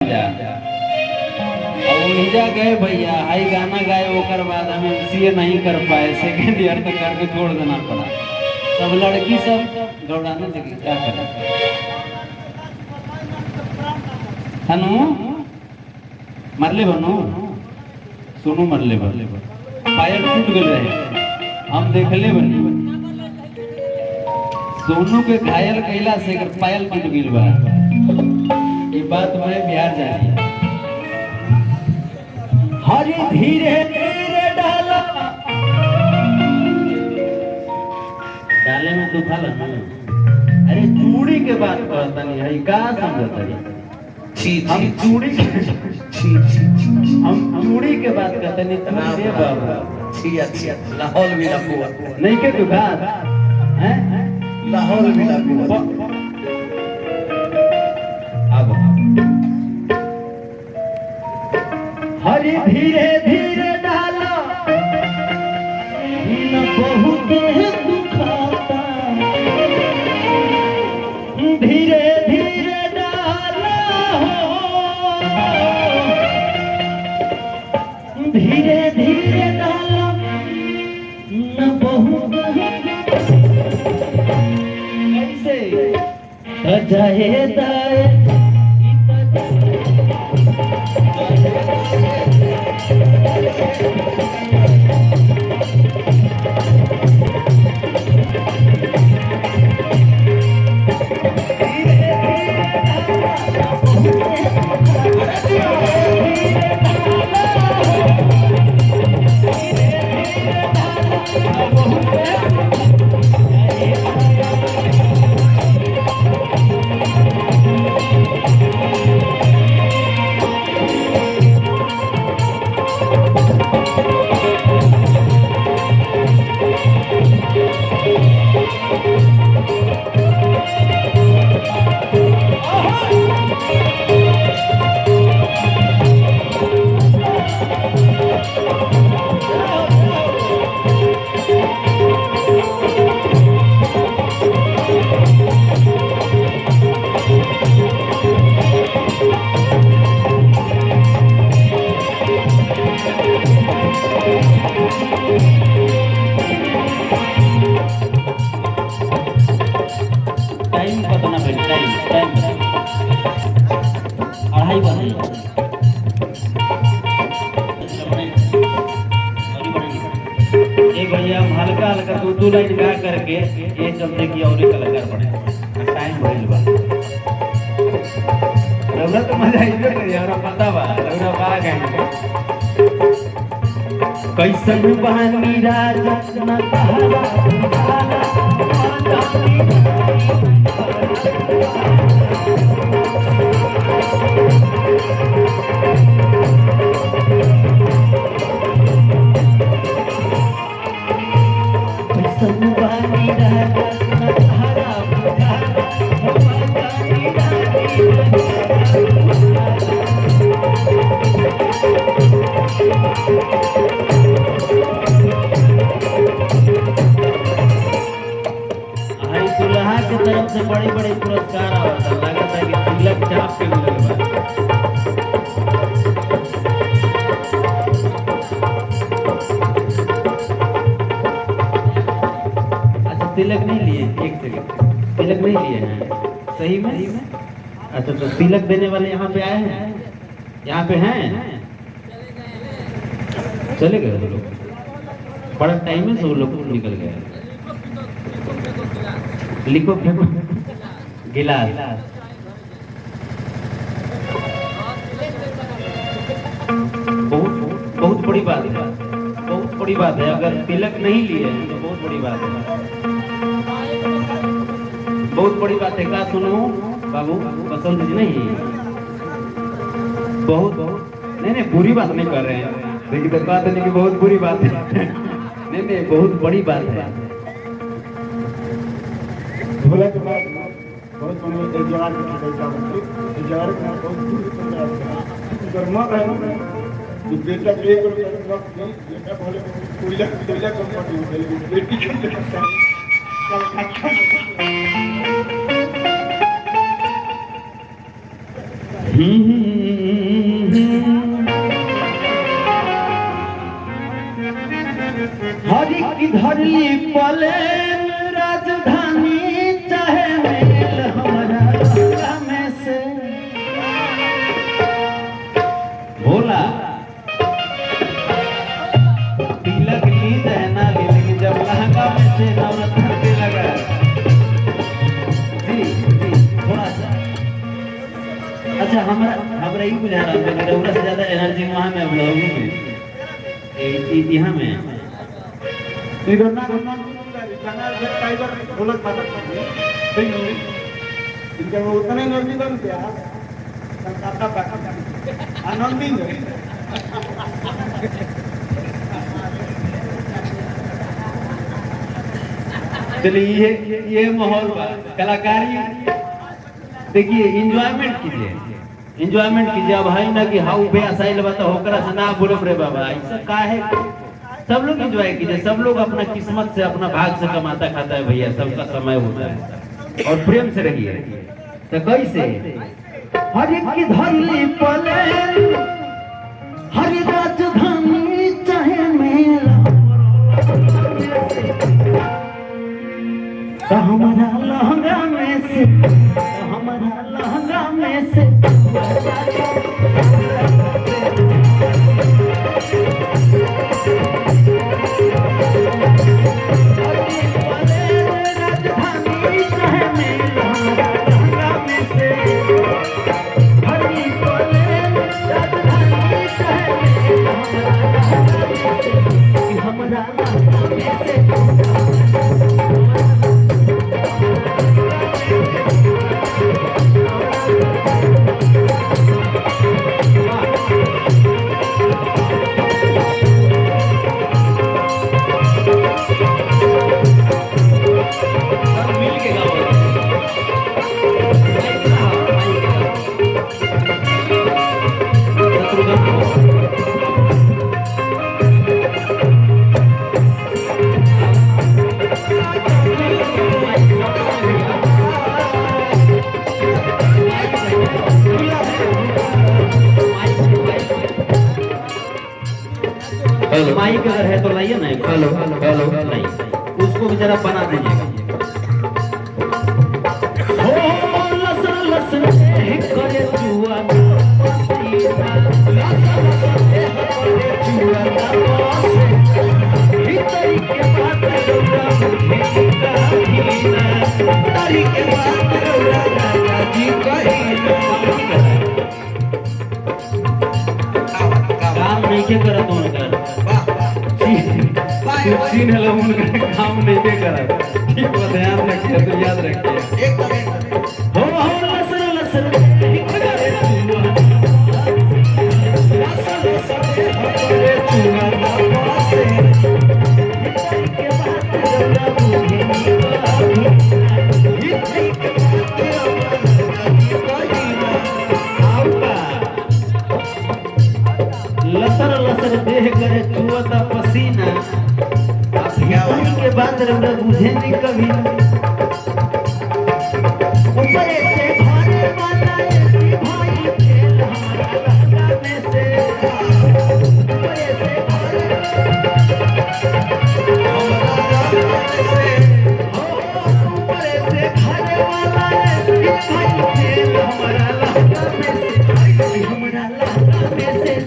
जा गए भैया हाई गाना गाए ओकर बाद हम एमसीए नहीं कर पाए, सेकेंड ईयर तक करके छोड़ देना पड़ा। सब लड़की सब दौड़ाने लगी, क्या करें। हनु मरले बनो सुनो मरले बन पायल टूट गए रहे, हम देखले बनी सोनू के घायल कैला से पायल टूट गई बा। ये बात मैं बिहार जा रही है। हरी धीरे धीरे डाला डाले में तू खाला ना। अरे चूड़ी के बात कहता नहीं है, का समझता है। हम चूड़ी हम चूड़ी के बात कहते नहीं तना दे बाबा। छी लाहौल भी लगुआ नहीं के तू बात हैं लाहौल भी लगुआ अब हरी धीरे धीरे डाला न बहुत दुखाता, धीरे धीरे डाला धीरे धीरे डाला न बहुत ऐसे जाए दाए हल्का हल्का दो लाइन गा करके ये चलते कि और कलाकार बने टाइम भइल बा। रउरा तो मजा आइबे करी, हमरा पता बा रउरा बा गाई कैसन बहानी राजा न तारा दुल्हा की तरफ से बड़े बड़े पुरस्कार आवता, लगता है कि तिलक चाप के मिलल बा। अच्छा तिलक नहीं लिए, एक सेकंड तिलक नहीं लिए हैं सही में? अच्छा तो तिलक देने वाले यहाँ पे आए हैं, यहाँ पे हैं, चले गए लोग बड़ा टाइम में सब लोग निकल गए। लिखो फेंको गिलास बहुत बड़ी बात है, बहुत बड़ी बात है। अगर तिलक नहीं लिए हैं तो बहुत बड़ी बात है, बहुत बड़ी बात है। क्या सुनो बाबू बसंत जी, नहीं बहुत नहीं बुरी बात नहीं कर रहे हैं, लेकिन बात नहीं कि बहुत बुरी बात है नहीं बहुत बड़ी बात है। भोला के बाद बहुत बड़े जवान के बेटा होते जवान का बहुत दूर तक गर्मा है जो बेटा ले कर वक्त में बेटा भोले कोयला कंपनी में बेटी छोटे सकता है हरि की धरली पले राजधानी चाहे मेल हमारा में से भोला तिलक ली दहना ली लेकिन जब लहंगा में से नवरत्न के लगा जी थोड़ा सा अच्छा हमरा ही बुझा रहा है रउरा से ज्यादा एनर्जी वहां में ब्लॉगिंग में यहाँ में इधर ना कनाल से टाइगर ढोलक बजा सही नहीं इनका वो उतना एनर्जी बन गया कलकत्ता बाकी आनंदी नहीं चलिए ये माहौल कलाकारी देखिए एंजॉयमेंट कीजिए अब है ना कि हाउ बे असाइल बता होकरा से ना बोलो रे बाबा ऐसा का है सब लोग एंजॉय कीजिए सब लोग अपना किस्मत से अपना भाग से कमाता खाता है भैया सबका समय होता है और प्रेम से रहिए तो कैसे हर एक की धरली पले हर राजधानी चाहे मेला तो हमारा लहंगा में से माइक अगर है तो लाइए ना हेलो नहीं उसको भी जरा बना दीजिएगा हो लसन लसन करे जुआ पसीना लसन लसन करे जुआ हितरी के बात रौदा मुझेगा हीना तारी के बात रौदा राजा जी कहीना काम नहीं के करत उनका सीन है लोगों का काम नहीं के करा ठीक है ध्यान रखिए तो याद रखिए एकदम हो लसन लसन करे चुआ लसन लसन करे चुआ पासे के बात जरा मुझे ये ठीक लसर लसर देह करे चुआ पसीना के बाद रौदा बुझे नहीं कभी ऊपर से भारे वाला ऐसी भाई खेल हमारा लहंगा में से ऊपर से भारे वाला ऐसी भाई खेल हमारा लहंगा में से हमारा लहंगा में से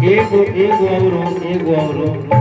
एगो और